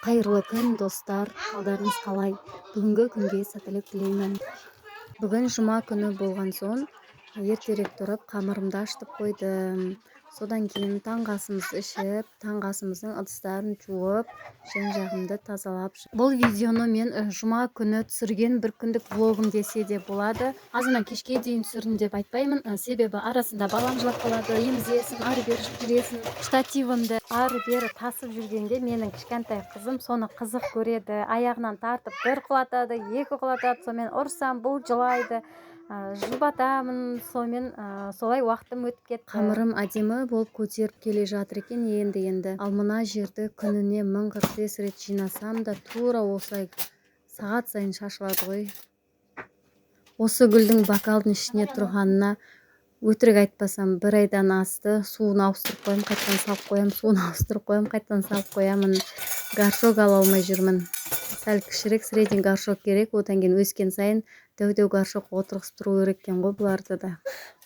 Қайырлы күн достар, қалдарыңыз қалай? Бүгінгі күнге сәттілік тілеймін. Бүгін жұма күні болған соң ертерек тұрып қамырымды ашытып қойдым. Содан кейін таңғы асымызды ішіп, таңғы асымыздың ыдыстарын жуып, жан-жағымды тазалап. Бұл видеоны мен жұма күні түсірген бір күндік влогым десе де болады. Азынан кешке дейін түсірдім деп айтпаймын, себебі арасында балам жылап қалады, емізесің, ары-бері жүресің. Штативімді ары-бері тасып жүргенде менің кішкентай қызым соны қызық көреді. Аяғынан тартып бір құлатады, екі құлатады, сонымен ұрсам бұл жылайды. Жұбатамын, сонымен солай уақытым өтіп кетті. Қамырым әдемі болып көтеріп келе жатыр екен енді. Ал мына жерді күніне 1045 рет жинасам да тура осылай сағат сайын шашылады ғой. Осы гүлдің бокалдың ішіне тұрғанына өтірік айтпасам бір айдан асты. Суын ауыстырып қоям, қайтадан салып қоям, суын ауыстырып қоям, қайтадан салып қоямын. Горшок ала алмай жүрмін. Сәл кішірек средний горшок керек, одан кейін өскен сайын дәу горшок отырғызып тұру керек екен ғой бұларды да.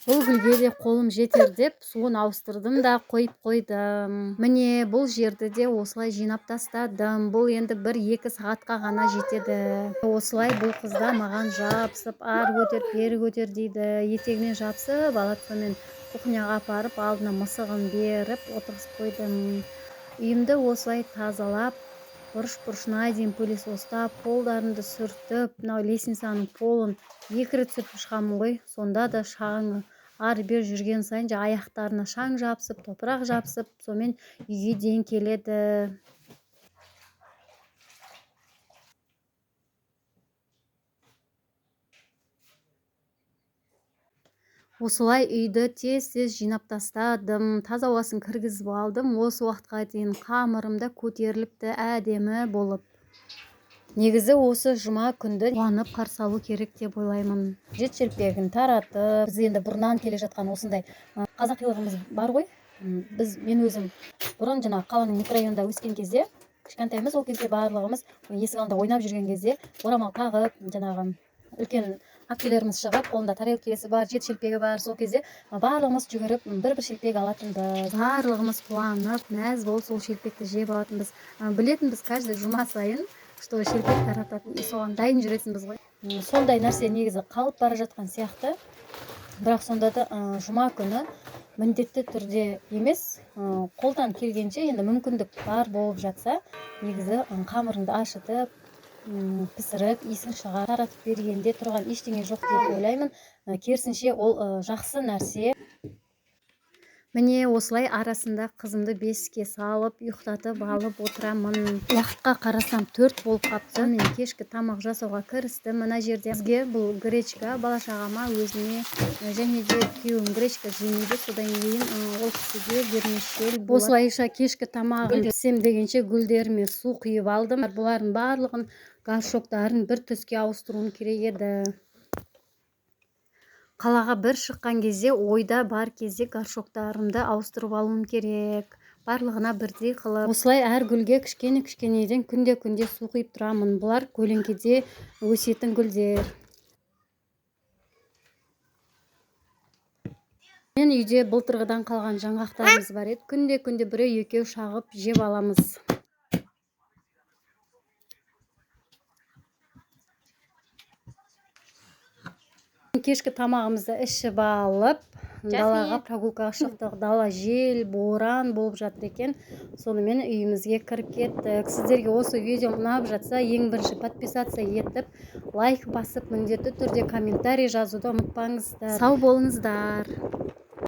Бұл гүлге де қолым жетер деп суын ауыстырдым да қойып қойдым. Міне бұл жерді де осылай жинап тастадым. Бұл енді 1-2 сағатқа ғана жетеді. Осылай бұл қызда маған жабысып, ары көтер, бері көтер дейді. Етегінен жабысып алады, сонымен кухняға апарып алдына мысығын беріп отырғызып қойдым. Үйімді осылай тазалап, бұрыш-бұрышына дейін пылесостап, полдарымды сүртіп, мынау лестницаның полын 2 рет сүртіп шығамын ғой. Сонда да шаңы ары-бері жүрген сайын аяқтарына шаң жабысып, топырақ жабысып, сонымен үйге дейін келеді. Осылай үйді тез-тез жинап тастадым, таза ауасын кіргізіп алдым. Осы уақытқа дейін қамырым да көтеріліпті, әдемі болып. Негізі осы жұма күнді қуанып қарсы алу керек деп ойлаймын. Жет шелпегін таратып, біз енді бұрыннан келе жатқан осындай қазақилығымыз бар ғой. Мен өзім бұрын қаланың микрорайонында өскен кезде, кішкентаймыз, ол кезде барлығымыз есік алдында ойнап жүрген кезде орамал тағып, үлкен әпкелеріміз шығып, қолында тарелкесі бар, жет шелпегі бар. Сол кезде барлығымыз жүгіріп бір шелпек алатынбыз. Барлығымыз қуанып, мәз болып сол шелпекті жеп алатынбыз. Білетінбіз каждый жұма сайын, что шелпек тарататын, соған дайын жүретінбіз ғой. Сондай нәрсе негізі қалып бара жатқан сияқты. Бірақ сонда да жұма күні міндетті түрде емес, қолдан келгенше, енді мүмкіндік бар болып жатса, негізі қамырыңды ашытып, пісіріп, исін шығарып, таратып бергенде тұрған ештеңе жоқ деп ойлаймын. Керісінше ол жақсы нәрсе. Міне осылай арасында қызымды бесікке салып, ұйықтатып алып отырамын. Уақытқа қарасам 4 болып қапты. Мен кешкі тамақ жасауға кірістім. Мына жерде бізге бұл гречка, бала-шағама, өзіне және де күйеуім гречка жемейді. Содан кейін ол кісіге вермишель болады. Осылайша кешкі тамағын пісем дегенше гүлдеріме су құйып алдым. Бұлардың барлығын горшоктарын бір түске ауыстыруым керек еді. Қалаға бір шыққан кезде, ойда бар кезде горшоктарымды ауыстырып алуым керек. Барлығына бірдей қылып. Осылай әр гүлге кішкенеден күнде су құйып тұрамын. Бұлар көлеңкеде өсетін гүлдер. Мен үйде былтырғыдан қалған жаңғақтарымыз бар еді. Күнде біреу екеу шағып жеп аламыз. Кешкі тамағымызды ішіп алып, далаға прогулкаға шықтық. Дала жел, боран болып жатыр екен. Сонымен үйімізге кіріп кеттік. Сіздерге осы видео ұнап жатса, ең бірінші подписация етіп, лайк басып, міндетті түрде комментарий жазуды ұмытпаңыздар. Сау болыңыздар.